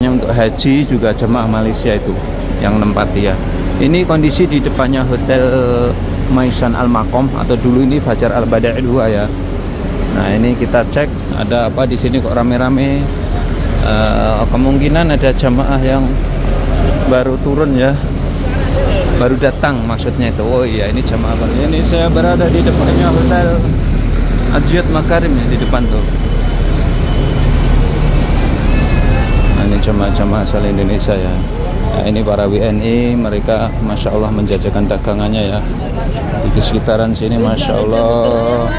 Untuk haji juga jemaah Malaysia itu yang nempati ya. Ini kondisi di depannya Hotel Maisan Al Maqam atau dulu ini Fajar Al Bada' 2 ya. Nah ini kita cek ada apa di sini kok rame-rame. Kemungkinan ada jamaah yang baru turun ya, baru datang maksudnya itu. Oh iya ini jamaah baru. Ini saya berada di depannya Hotel Ajiyat Makarim ya, di depan tuh. Nah, ini jamaah-jamaah asal Indonesia ya. Nah, ini para WNI, mereka Masya Allah menjajakan dagangannya ya. Di sekitaran sini Masya Allah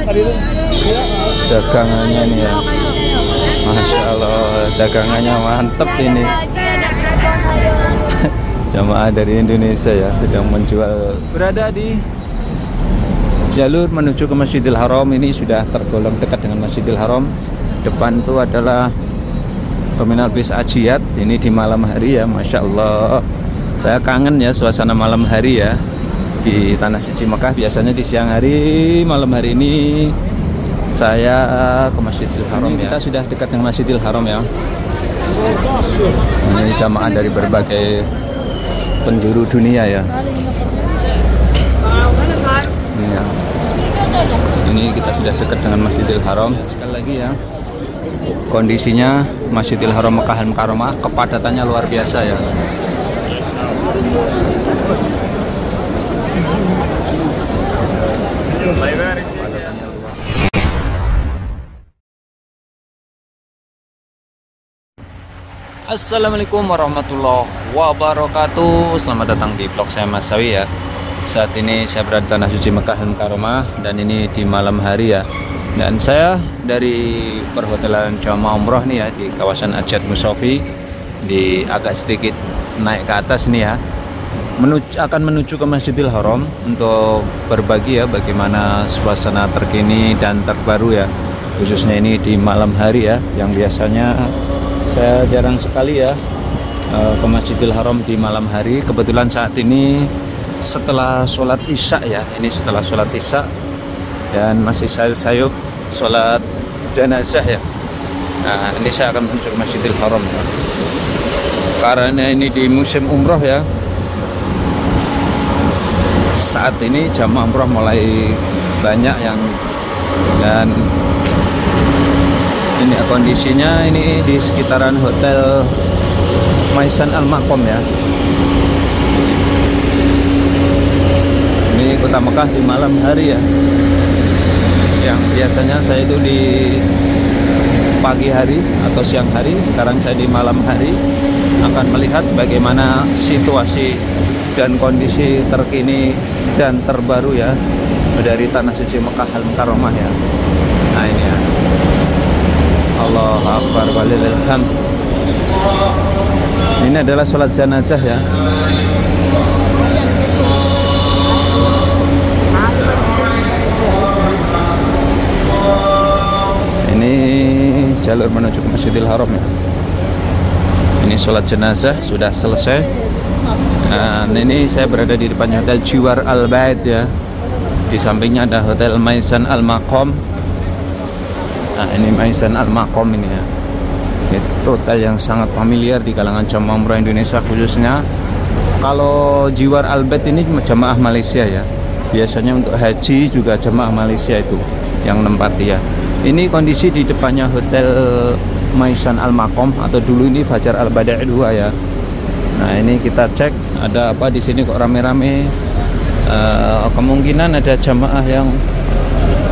dagangannya nih ya. Masya Allah dagangannya mantep ini. Jamaah dari Indonesia ya sedang menjual. Berada di jalur menuju ke Masjidil Haram, ini sudah tergolong dekat dengan Masjidil Haram. Depan itu adalah Terminal Bis Ajiyat. Ini di malam hari ya, Masya Allah. Saya kangen ya suasana malam hari ya di Tanah Suci Mekah. Biasanya di siang hari, malam hari ini saya ke Masjidil Haram ya. Kita sudah dekat dengan Masjidil Haram ya. Ini jamaah dari berbagai penjuru dunia ya. Ini ya. Ini kita sudah dekat dengan Masjidil Haram. Sekali lagi ya, kondisinya Masjidil Haram Mekah Al Mukarramah kepadatannya luar biasa ya. Assalamualaikum warahmatullahi wabarakatuh. Selamat datang di vlog saya Mas Sawi ya. Saat ini saya berada di Tanah Suci Mekah Al Mukarramah dan ini di malam hari ya. Dan saya dari perhotelan jamaah umroh nih ya di kawasan Ajiyat Musofi, di agak sedikit naik ke atas nih ya, akan menuju ke Masjidil Haram untuk berbagi ya bagaimana suasana terkini dan terbaru ya, khususnya ini di malam hari ya, yang biasanya saya jarang sekali ya ke Masjidil Haram di malam hari. Kebetulan saat ini setelah sholat isya ya, ini setelah sholat isya dan masih sayup sholat jenazah ya. Nah ini saya akan menuju ke Masjidil Haram ya, karena ini di musim umroh ya. Saat ini jamaah umroh mulai banyak yang, dan ini kondisinya ini di sekitaran Hotel Maisan Al Maqam ya. Ini kota Mekah di malam hari ya, yang biasanya saya itu di pagi hari atau siang hari, sekarang saya di malam hari akan melihat bagaimana situasi dan kondisi terkini dan terbaru ya dari Tanah Suci Mekah Al Mukarramah ya. Nah ini ya, Allahu Akbar walillahil hamd. Ini adalah sholat jenazah ya. Ini jalur menuju ke Masjidil Haram ya. Ini sholat jenazah sudah selesai. Nah, ini saya berada di depannya Hotel Jiwar Al Bait ya. Di sampingnya ada Hotel Maisan Al Maqam. Nah ini Maisan Al Maqam ini ya. Itu hotel yang sangat familiar di kalangan jamaah umroh Indonesia khususnya. Kalau Jiwar Al Bait ini jamaah Malaysia ya. Biasanya untuk haji juga jamaah Malaysia itu yang nempati ya. Ini kondisi di depannya Hotel Maisan Al Maqam atau dulu ini Fajar Al Bada' 2 ya. Nah ini kita cek ada apa di sini kok rame-rame. Kemungkinan ada jamaah yang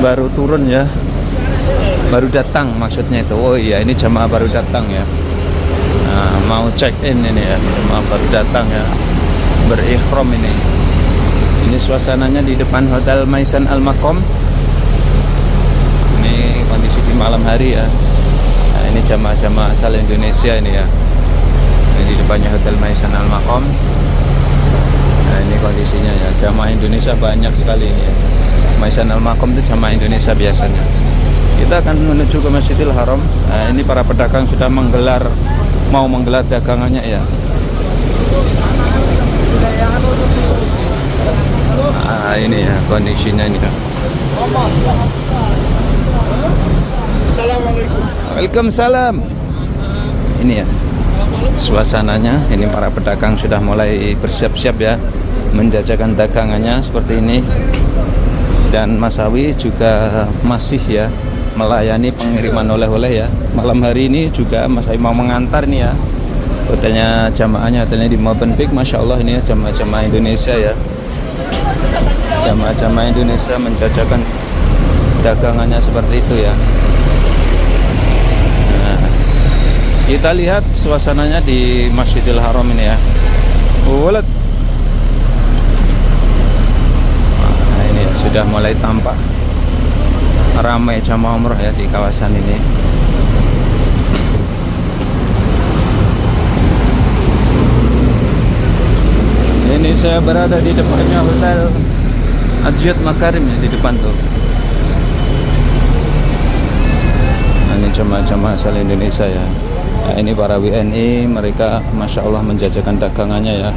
baru turun ya, baru datang maksudnya itu. Oh iya ini jamaah baru datang ya. Nah, mau check in ini ya, jamaah baru datang ya, berikhram ini. Ini suasananya di depan Hotel Maisan Al Maqam. Ini kondisi di malam hari ya. Nah ini jamaah-jamaah asal Indonesia ini ya. Ini di depannya Hotel Maisan Al Maqam. Nah ini kondisinya ya, jamaah Indonesia banyak sekali ini ya. Maisan Al Maqam itu jamaah Indonesia biasanya. Kita akan menuju ke Masjidil Haram. Nah ini para pedagang sudah mau menggelar dagangannya ya. Nah ini ya kondisinya ini kan. Assalamualaikum. Waalaikumsalam. Ini ya. suasananya. Ini para pedagang sudah mulai bersiap-siap ya, menjajakan dagangannya seperti ini. Dan Mas Awi juga masih ya melayani pengiriman oleh-oleh ya. Malam hari ini juga Mas Awi mau mengantar nih ya, hotelnya jamaahnya, hotelnya di Movenpick. Masya Allah ini ya, jamaah-jamaah Indonesia ya, jamaah-jamaah Indonesia menjajakan dagangannya seperti itu ya. Nah, kita lihat suasananya di Masjidil Haram ini ya. Walad. Nah, ini ya, sudah mulai tampak ramai jamaah umroh ya di kawasan ini. Ini saya berada di depannya Hotel Ajiyat Makarim ya, di depan tuh. Nah, ini jemaah-jemaah asal Indonesia ya. Nah, ini para WNI, mereka Masya Allah menjajakan dagangannya ya.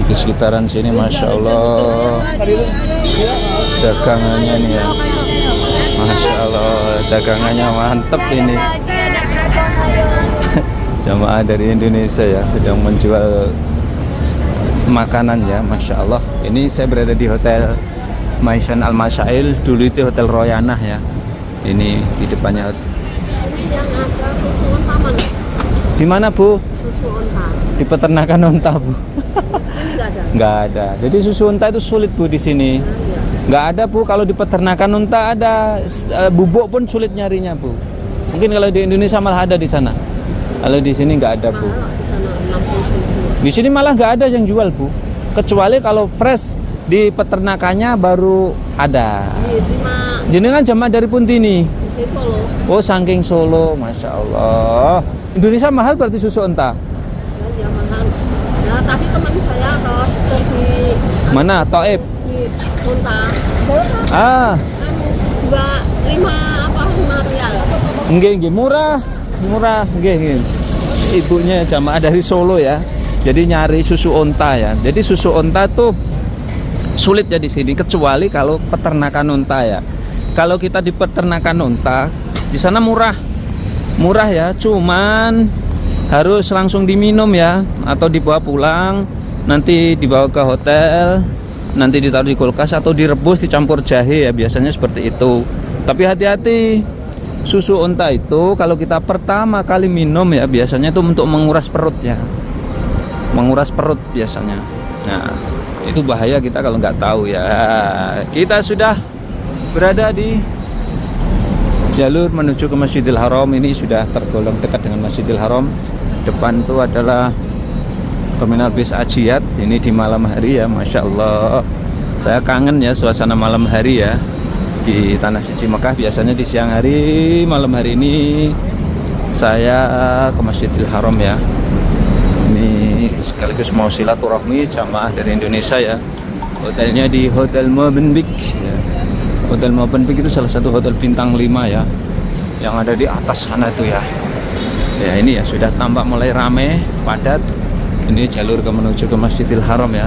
Di sekitaran sini Masya Allah dagangannya nih ya. Masya Allah dagangannya mantep ini. Jamaah dari Indonesia ya yang menjual makanan ya, Masya Allah. Ini saya berada di Hotel Maishan Al Masyail, dulu itu Hotel Royanah ya. Ini di depannya. Di mana Bu? Susu unta. Di peternakan unta Bu. Enggak ada. Nggak ada. Jadi susu unta itu sulit Bu di sini. Nggak ada Bu. Kalau di peternakan unta ada, bubuk pun sulit nyarinya Bu. Mungkin kalau di Indonesia malah ada di sana. Kalau di sini nggak ada Bu. Di sini malah nggak ada yang jual Bu. Kecuali kalau fresh di peternakannya baru ada. Jenengan jamaah dari Puntini. Di Solo. Oh, saking Solo, Masya Allah. Indonesia mahal berarti susu unta. Ya mahal. Nah, tapi teman saya kalau di Mana? Taib. di unta. Ah, 5 rial. nggih, murah, nggih. Ibunya jamaah dari Solo ya. Jadi nyari susu unta ya. Jadi susu unta tuh sulit ya di sini, kecuali kalau peternakan unta ya. Kalau kita di peternakan unta, di sana murah ya. Cuman harus langsung diminum ya, atau dibawa pulang, nanti dibawa ke hotel, nanti ditaruh di kulkas atau direbus dicampur jahe ya. Biasanya seperti itu. Tapi hati-hati. Susu unta itu kalau kita pertama kali minum ya, biasanya itu untuk menguras perut ya. Menguras perut biasanya. Nah, itu bahaya kita kalau nggak tahu ya. Kita sudah berada di jalur menuju ke Masjidil Haram. Ini sudah tergolong dekat dengan Masjidil Haram. Depan itu adalah terminal bis Ajiyat. Ini di malam hari ya, Masya Allah. Saya kangen ya suasana malam hari ya di Tanah Suci Mekah. Biasanya di siang hari, malam hari ini saya ke Masjidil Haram ya. Ini sekaligus mau silaturahmi jamaah dari Indonesia ya. Hotelnya di Hotel Movenpick ya. Hotel Movenpick itu salah satu hotel bintang 5 ya, yang ada di atas sana itu ya. Ya ini ya sudah tampak mulai ramai, padat. Ini jalur menuju ke Masjidil Haram ya.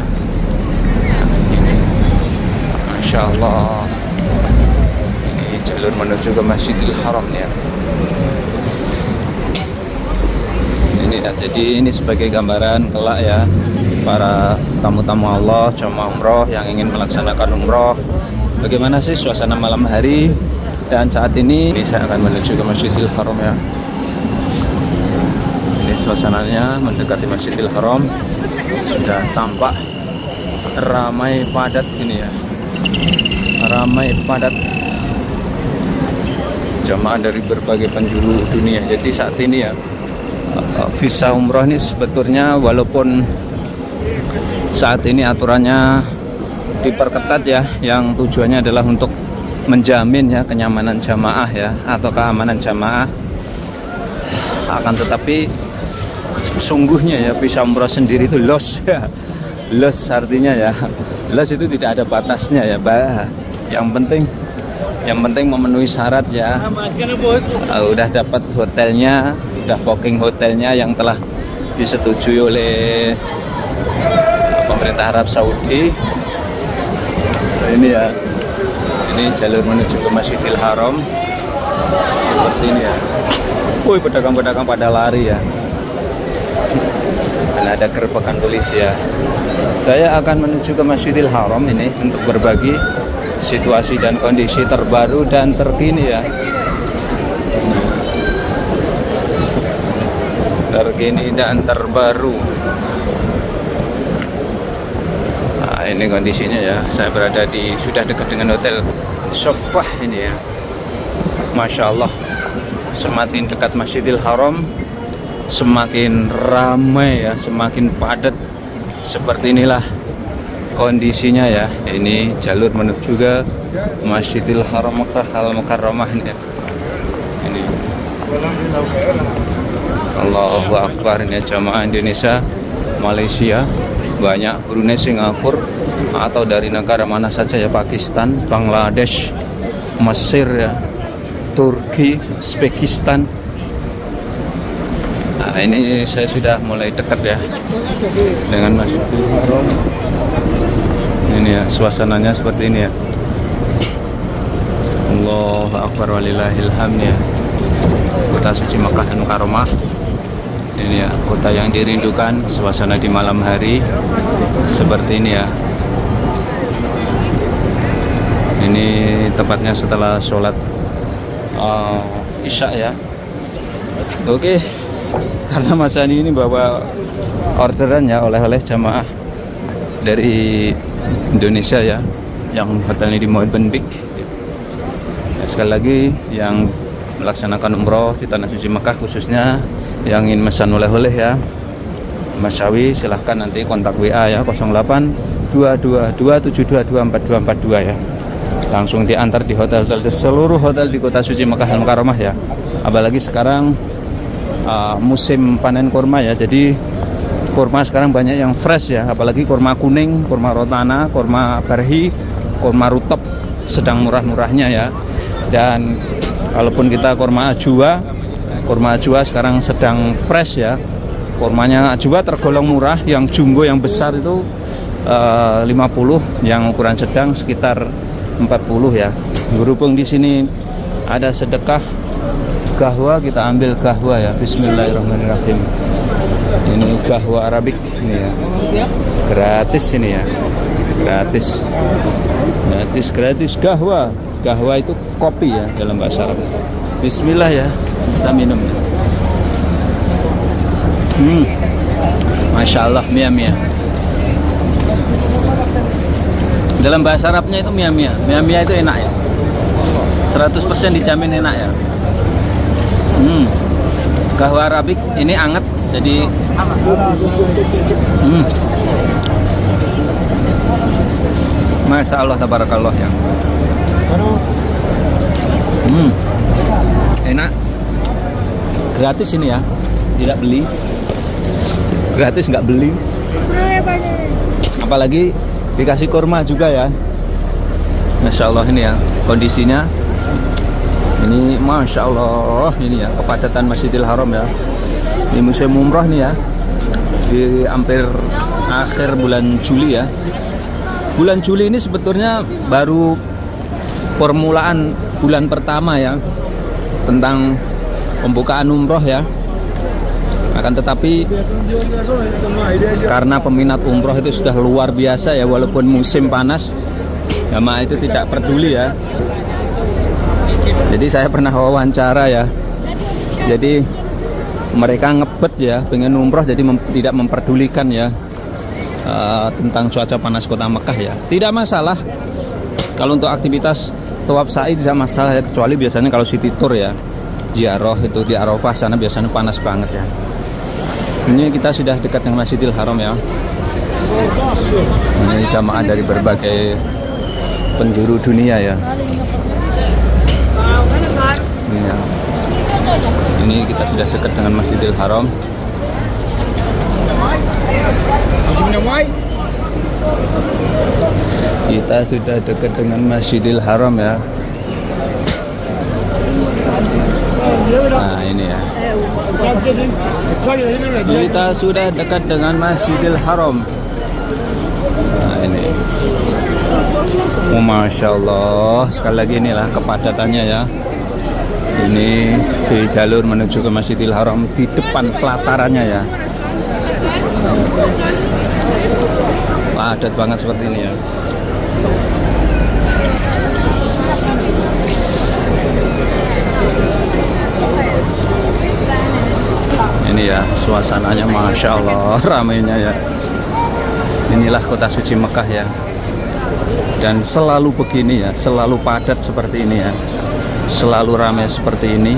Ini Masya Allah, ini jalur menuju ke Masjidil Haram ya. Ini ya, jadi ini sebagai gambaran kelak ya, para tamu-tamu Allah, jamaah umroh yang ingin melaksanakan umroh, bagaimana sih suasana malam hari. Dan saat ini saya akan menuju ke Masjidil Haram ya. Ini suasananya mendekati Masjidil Haram, sudah tampak ramai padat ini ya, ramai padat jamaah dari berbagai penjuru dunia. Jadi saat ini ya, visa umroh ini sebetulnya walaupun saat ini aturannya diperketat ya, yang tujuannya adalah untuk menjamin ya kenyamanan jamaah ya, atau keamanan jamaah, akan tetapi sesungguhnya ya visa umroh sendiri itu los ya. Los artinya ya, los itu tidak ada batasnya ya, yang penting memenuhi syarat ya. Udah dapat hotelnya, udah booking hotelnya yang telah disetujui oleh pemerintah Arab Saudi. Ini ya, ini jalur menuju ke Masjidil Haram seperti ini ya. Woi, pedagang-pedagang pada lari ya. Dan ada gerbekan polisi ya. Saya akan menuju ke Masjidil Haram ini untuk berbagi situasi dan kondisi terbaru dan terkini ya. Terkini dan terbaru. Nah, ini kondisinya ya. Saya berada sudah dekat dengan hotel Sofah ini ya. Masya Allah, semakin dekat Masjidil Haram semakin ramai ya, semakin padat. Seperti inilah kondisinya ya. Ini jalur menuju ke Masjidil Haram Makkah Al-Mukarramah ini. Ini Allahu Akbar, ini jamaah Indonesia, Malaysia, banyak, Brunei, Singapura, atau dari negara mana saja ya, Pakistan, Bangladesh, Mesir ya, Turki, Uzbekistan. Nah, ini saya sudah mulai dekat ya dengan Masjidil Haram. Ini ya, suasananya seperti ini ya. Allahu Akbar walillahil hamd ya. Kota suci Makkah Al-Mukarramah. Ini ya, kota yang dirindukan, suasana di malam hari seperti ini ya. Ini tepatnya setelah sholat Isya ya. Oke, karena Mas Ani ini bawa orderan ya, oleh-oleh jamaah dari Indonesia ya, yang hotelnya di Movenpick. Ya, sekali lagi yang melaksanakan umroh di Tanah Suci Mekah, khususnya yang ingin mesan oleh-oleh ya, Mas Syawi, silahkan nanti kontak WA ya, 082227224242 ya. Langsung diantar di hotel-hotel, seluruh hotel di Kota Suci Makkah Al-Mukarramah ya. Apalagi sekarang musim panen kurma ya, jadi kurma sekarang banyak yang fresh ya, apalagi kurma kuning, kurma rotana, kurma barhi, kurma rutop sedang murah-murahnya ya. Dan kalaupun kita kurma ajwa sekarang sedang fresh ya. Kurmanya ajwa tergolong murah, yang jumbo yang besar itu 50, yang ukuran sedang sekitar 40 ya. Berhubung di sini ada sedekah gahwa, kita ambil gahwa ya. Bismillahirrahmanirrahim. Ini gahwa Arabik ini ya. Gratis ini ya. Gratis gahwa. Gahwa itu kopi ya dalam bahasa Arab. Bismillah ya, kita minum. Masya Allah, mia. Dalam bahasa Arabnya itu mia. Mia itu enak ya. 100% dijamin enak ya. Gahwa Arabik ini anget, jadi Masya Allah, tabarakallah ya. Enak, gratis ini ya, tidak beli, gratis nggak beli, apalagi dikasih kurma juga ya. Masya Allah ini ya kondisinya. Ini Masya Allah ini ya, kepadatan Masjidil Haram ya. Ini musim umroh nih ya, di hampir akhir bulan Juli ya. Bulan Juli ini sebetulnya baru permulaan bulan pertama ya, tentang pembukaan umroh ya. Akan tetapi karena peminat umroh itu sudah luar biasa ya, walaupun musim panas, jamaah itu tidak peduli ya. Jadi saya pernah wawancara ya, jadi mereka ngebet ya, pengen umroh, jadi tidak memperdulikan ya tentang cuaca panas kota Mekah ya. Tidak masalah kalau untuk aktivitas tawaf sa'i, tidak masalah ya, kecuali biasanya kalau city tour ya, ziarah itu di Arafah sana biasanya panas banget ya. Ini kita sudah dekat dengan Masjidil Haram ya. Ini jamaah dari berbagai penjuru dunia ya. Ini ya. Ini kita sudah dekat dengan Masjidil Haram. Kita sudah dekat dengan Masjidil Haram ya. Nah ini ya, kita sudah dekat dengan Masjidil Haram. Nah ini, Masya Allah, sekali lagi inilah kepadatannya ya. Ini di jalur menuju ke Masjidil Haram, di depan pelatarannya ya. padat banget seperti ini ya. Ini ya suasananya, Masya Allah, ramainya ya. Inilah kota suci Mekah ya. Dan selalu begini ya, selalu padat seperti ini ya, selalu ramai seperti ini,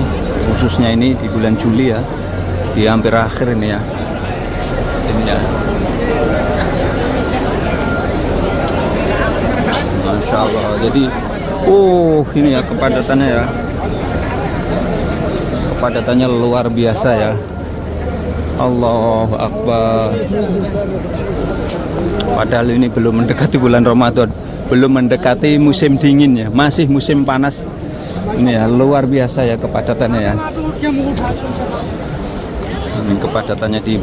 khususnya ini di bulan Juli ya, di hampir akhir ini ya. Ini ya, Masya Allah. Jadi ini ya kepadatannya ya, kepadatannya luar biasa ya. Allahu Akbar. Padahal ini belum mendekati bulan Ramadan, belum mendekati musim dingin ya, masih musim panas. Ini ya luar biasa ya kepadatannya ya. Ini kepadatannya di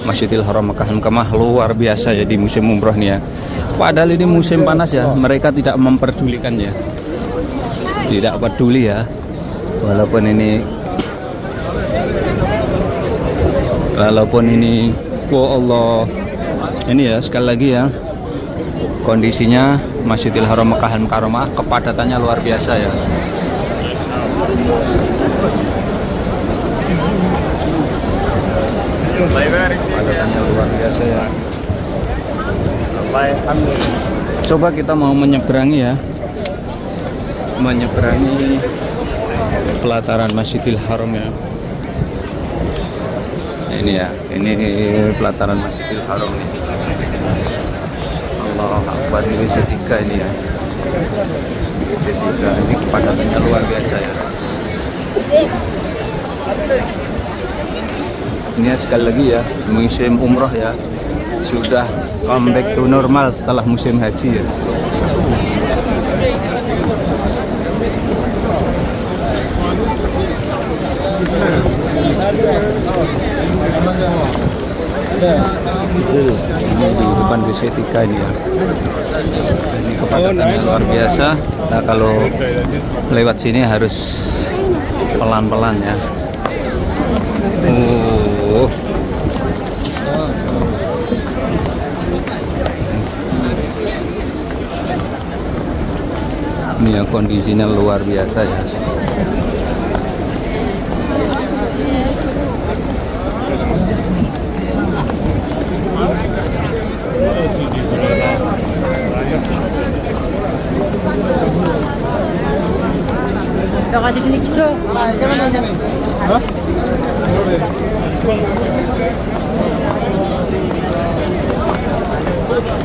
Masjidil Haram Makkah Mukarramah luar biasa ya di musim umroh nih ya. Padahal ini musim panas ya, mereka tidak memperdulikan ya, tidak peduli ya. Walaupun ini Allah, ini ya sekali lagi ya, kondisinya Masjidil Haram Makkah Mukarramah kepadatannya luar biasa ya. Kepadatannya luar biasa ya. Coba kita mau menyeberangi ya, menyeberangi pelataran Masjidil Haram ya. Ini ya, ini pelataran Masjidil Haram nih. Allahu Akbar, ini WC3 ini ya. WC3 ini kepadatannya luar biasa ya. Ini ya, sekali lagi ya, musim umroh ya, sudah comeback to normal setelah musim haji ya. Ini di depan WC3 ini ya. Ini kepadatannya luar biasa. Nah, kalau lewat sini harus pelan-pelan ya. Ini ya kondisinya luar biasa ya.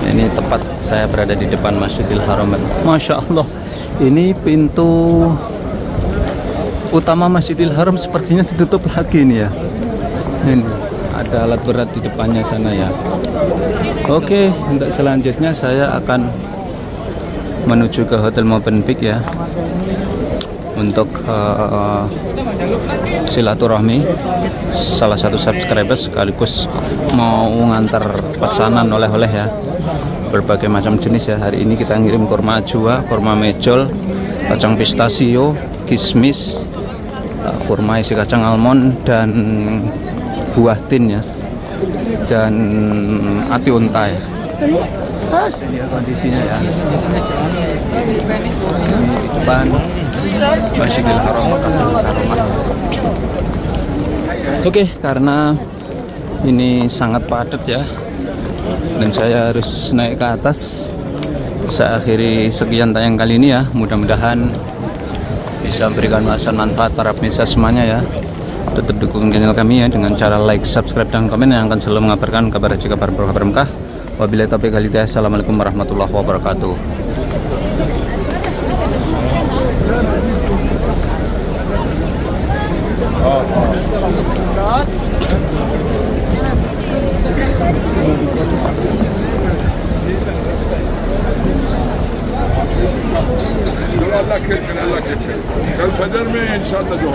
Ini tepat saya berada di depan Masjidil Haram. Masya Allah, ini pintu utama Masjidil Haram sepertinya ditutup lagi nih ya. Ini ada alat berat di depannya sana ya. Oke, untuk selanjutnya saya akan menuju ke Hotel Movenpick ya, untuk silaturahmi salah satu subscriber, sekaligus mau ngantar pesanan oleh-oleh ya, berbagai macam jenis ya. Hari ini kita ngirim kurma ajwa, kurma mejol, kacang pistachio, kismis, kurma isi kacang almond, dan buah tin ya, dan ati unta ya. Ini kondisinya ya. Ini di depan Masjidil Haram Makkah Mukarramah. Oke, karena ini sangat padat ya, dan saya harus naik ke atas. Saya akhiri sekian tayang kali ini ya. Mudah-mudahan bisa memberikan wawasan manfaat para pemirsa semuanya ya. Tetap dukung channel kami ya dengan cara like, subscribe, dan komen yang akan selalu mengabarkan kabar haji, kabar Mekah. Wabillahi taufiq wal hidayah. Assalamualaikum warahmatullahi wabarakatuh. Allah khair kare, Allah khair kare. Kal fajr mein inshallah jo